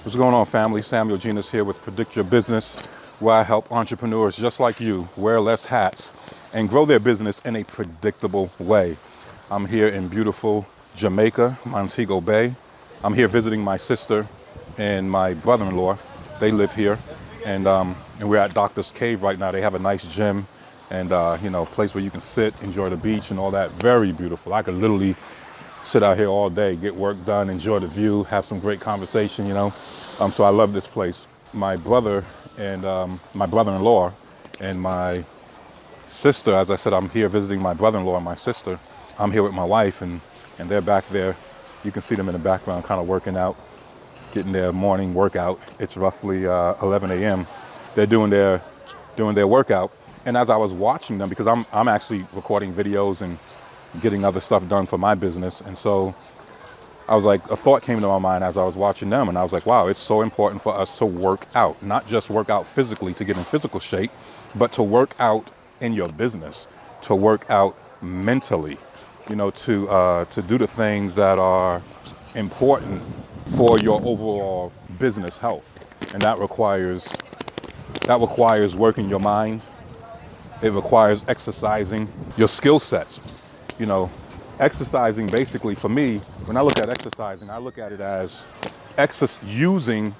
What's going on, family? Samuel Genus here with Predict Your Business, where I help entrepreneurs just like you wear less hats and grow their business in a predictable way. I'm here in beautiful Jamaica, Montego Bay. I'm here visiting my sister and my brother-in-law. They live here, and we're at Doctor's Cave right now. They have a nice gym and place where you can sit, enjoy the beach and all that. Very beautiful. I could literally sit out here all day, get work done, enjoy the view, have some great conversation, So I love this place. My brother and my brother-in-law and my sister, as I said, I'm here visiting my brother-in-law and my sister. I'm here with my wife, and they're back there. You can see them in the background kind of working out, getting their morning workout. It's roughly 11 a.m. They're doing their workout. And as I was watching them, because I'm actually recording videos and getting other stuff done for my business. And so I was like, a thought came to my mind as I was watching them, and I was like, wow, it's so important for us to work out, not just work out physically to get in physical shape, but to work out in your business, to work out mentally, to do the things that are important for your overall business health. And that requires working your mind. It requires exercising your skill sets. Exercising, basically, for me, when I look at exercising, I look at it as using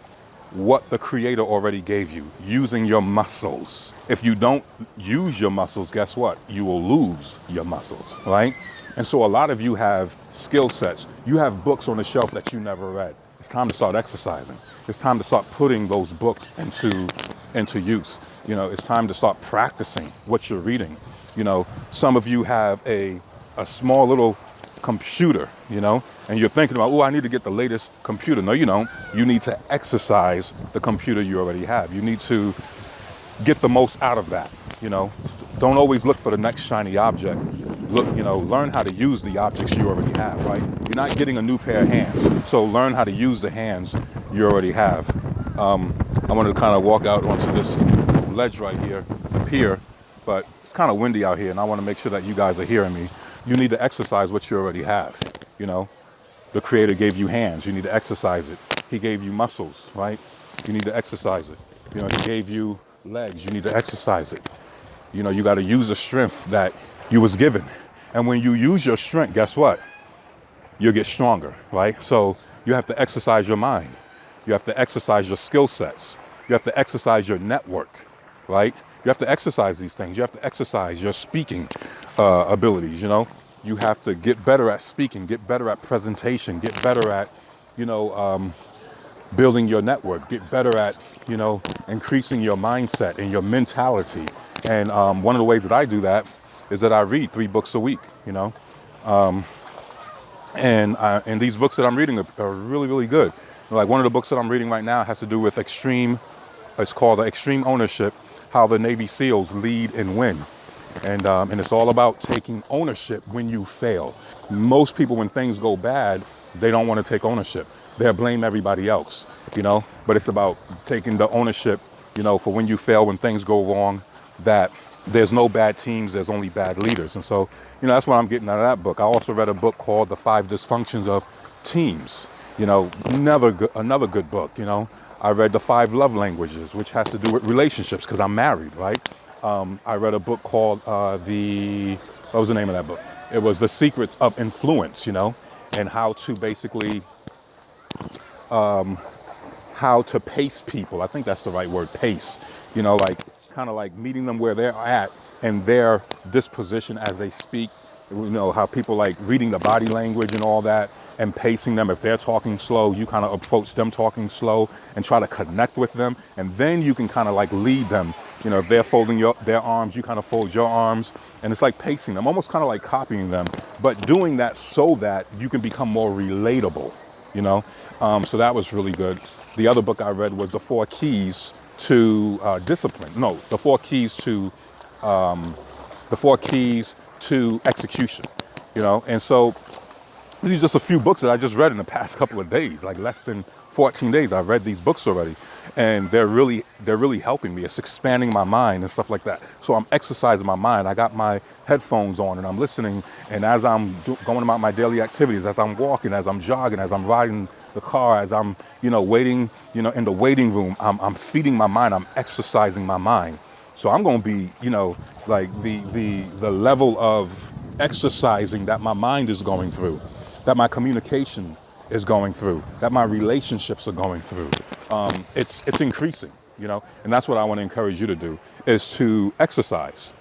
what the Creator already gave you, using your muscles. If you don't use your muscles, guess what? You will lose your muscles, right? And so a lot of you have skill sets. You have books on the shelf that you never read. It's time to start exercising. It's time to start putting those books into use. It's time to start practicing what you're reading. Some of you have a small little computer, and you're thinking about, I need to get the latest computer. No, you don't. You need to exercise the computer you already have. You need to get the most out of that. Don't always look for the next shiny object. Learn how to use the objects you already have, right? You're not getting a new pair of hands, so learn how to use the hands you already have. I wanted to kind of walk out onto this ledge right here, but it's kind of windy out here, and I want to make sure that you guys are hearing me. You need to exercise what you already have. The Creator gave you hands. You need to exercise it. He gave you muscles, right? You need to exercise it. He gave you legs. You need to exercise it. You got to use the strength that you was given. And when you use your strength, guess what? You'll get stronger, right? So you have to exercise your mind. You have to exercise your skill sets. You have to exercise your network, right? You have to exercise these things. You have to exercise your speaking abilities, You have to get better at speaking, get better at presentation, get better at, building your network, get better at, increasing your mindset and your mentality. And one of the ways that I do that is that I read 3 books a week, and these books that I'm reading are really, really good. Like one of the books that I'm reading right now has to do with it's called Extreme Ownership, How the Navy SEALs Lead and Win. And it's all about taking ownership when you fail. Most people, when things go bad, they don't want to take ownership. They'll blame everybody else, but it's about taking the ownership, for when you fail, when things go wrong, that there's no bad teams, there's only bad leaders. And so, that's what I'm getting out of that book. I also read a book called The 5 Dysfunctions of Teams. Another good book. I read The 5 Love Languages, which has to do with relationships, because I'm married, right? I read a book called what was the name of that book? It was The Secrets of Influence, and how to basically, how to pace people. I think that's the right word, pace, kind of like meeting them where they're at and their disposition as they speak, how people like reading the body language and all that, and pacing them. If they're talking slow, you kind of approach them talking slow and try to connect with them. And then you can kind of like lead them. If they're folding their arms, you kind of fold your arms. And it's like pacing them, almost kind of like copying them, but doing that so that you can become more relatable, So that was really good. The other book I read was The 4 Keys to Discipline. No, The 4 Keys to Execution, And so these are just a few books that I just read in the past couple of days, like less than 14 days. I've read these books already, and they're really helping me. It's expanding my mind and stuff like that. So I'm exercising my mind. I got my headphones on and I'm listening. And as I'm going about my daily activities, as I'm walking, as I'm jogging, as I'm riding the car, as I'm, waiting, in the waiting room, I'm feeding my mind, I'm exercising my mind. So I'm going to be, like the level of exercising that my mind is going through, that my communication is going through, that my relationships are going through. It's increasing, and that's what I want to encourage you to do, is to exercise,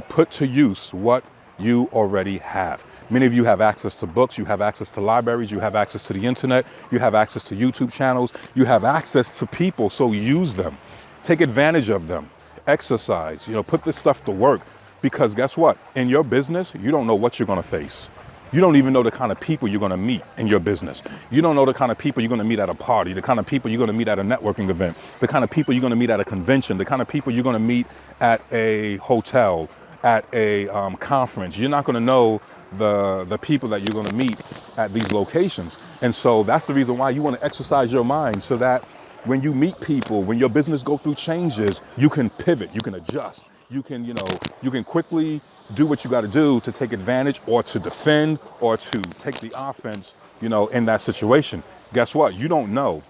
put to use what you already have. Many of you have access to books, you have access to libraries, you have access to the internet, you have access to YouTube channels, you have access to people, so use them. Take advantage of them. Exercise, put this stuff to work, because guess what? In your business, you don't know what you're going to face. You don't even know the kind of people you're going to meet in your business. You don't know the kind of people you're going to meet at a party, the kind of people you're going to meet at a networking event, the kind of people you're going to meet at a convention, the kind of people you're going to meet at a hotel, at a conference. You're not going to know the people that you're going to meet at these locations. And so that's the reason why you want to exercise your mind, so that when you meet people, when your business go through changes, you can pivot, you can adjust, you can, you can quickly do what you got to do to take advantage, or to defend, or to take the offense, in that situation. Guess what? You don't know.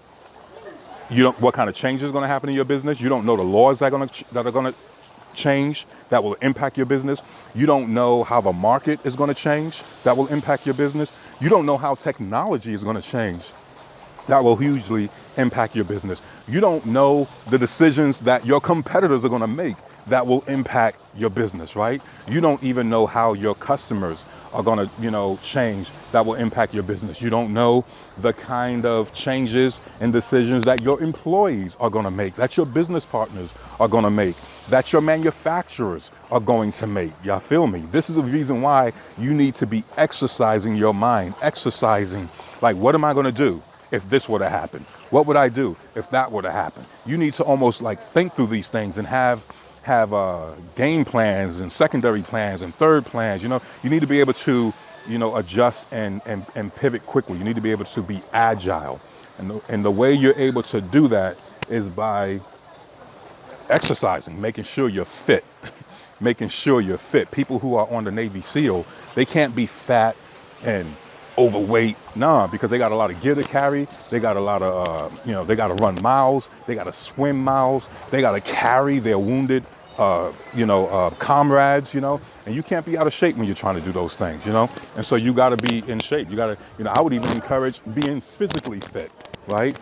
What kind of change is going to happen in your business. You don't know the laws that are going to change that will impact your business. You don't know how the market is going to change that will impact your business. You don't know how technology is going to change that will hugely impact your business. You don't know the decisions that your competitors are going to make that will impact your business, right? You don't even know how your customers are going to, change that will impact your business. You don't know the kind of changes and decisions that your employees are going to make, that your business partners are going to make, that your manufacturers are going to make. Y'all feel me? This is the reason why you need to be exercising your mind, exercising, like, what am I going to do if this were to happen? What would I do if that were to happen? You need to almost like think through these things and have game plans and secondary plans and third plans. You need to be able to, adjust and pivot quickly. You need to be able to be agile. And the way you're able to do that is by exercising, making sure you're fit, making sure you're fit. People who are on the Navy SEAL, they can't be fat and overweight, because they got a lot of gear to carry. They got a lot of, they got to run miles. They got to swim miles. They got to carry their wounded, comrades, and you can't be out of shape when you're trying to do those things, and so you got to be in shape. You got to, I would even encourage being physically fit, right?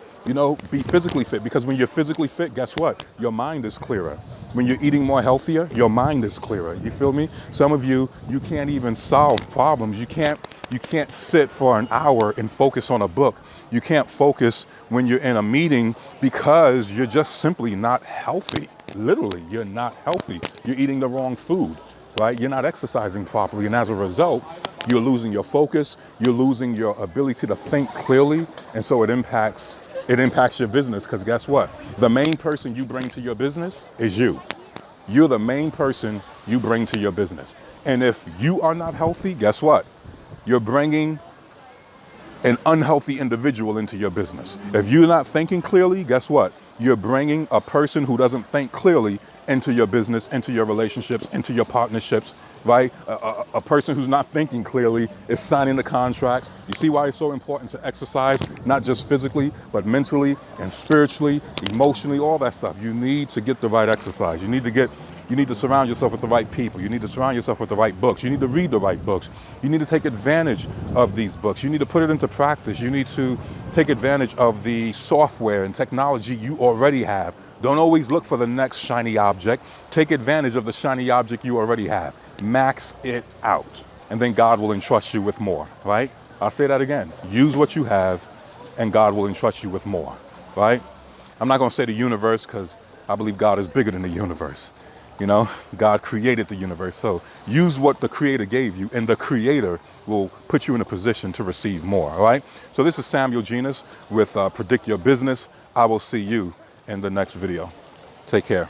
Be physically fit, because when you're physically fit, guess what? Your mind is clearer. When you're eating more healthier, your mind is clearer. You feel me? Some of you can't even solve problems. You can't sit for an hour and focus on a book. You can't focus when you're in a meeting, because you're just simply not healthy. Literally, you're not healthy. You're eating the wrong food, right? You're not exercising properly. And as a result, you're losing your focus. You're losing your ability to think clearly. And so it impacts your business, because guess what? The main person you bring to your business is you. You're the main person you bring to your business. And if you are not healthy, guess what? You're bringing an unhealthy individual into your business. If you're not thinking clearly, guess what? You're bringing a person who doesn't think clearly into your business, into your relationships, into your partnerships, right? A person who's not thinking clearly is signing the contracts. You see why it's so important to exercise, not just physically, but mentally and spiritually, emotionally, all that stuff. You need to get the right exercise. You need to surround yourself with the right people. You need to surround yourself with the right books. You need to read the right books. You need to take advantage of these books. You need to put it into practice. You need to take advantage of the software and technology you already have. Don't always look for the next shiny object. Take advantage of the shiny object you already have. Max it out. And then God will entrust you with more, right? I'll say that again. Use what you have and God will entrust you with more, right? I'm not going to say the universe, because I believe God is bigger than the universe. God created the universe. So use what the Creator gave you, and the Creator will put you in a position to receive more. All right. So this is Samuel Genus with Predict Your Business. I will see you in the next video. Take care.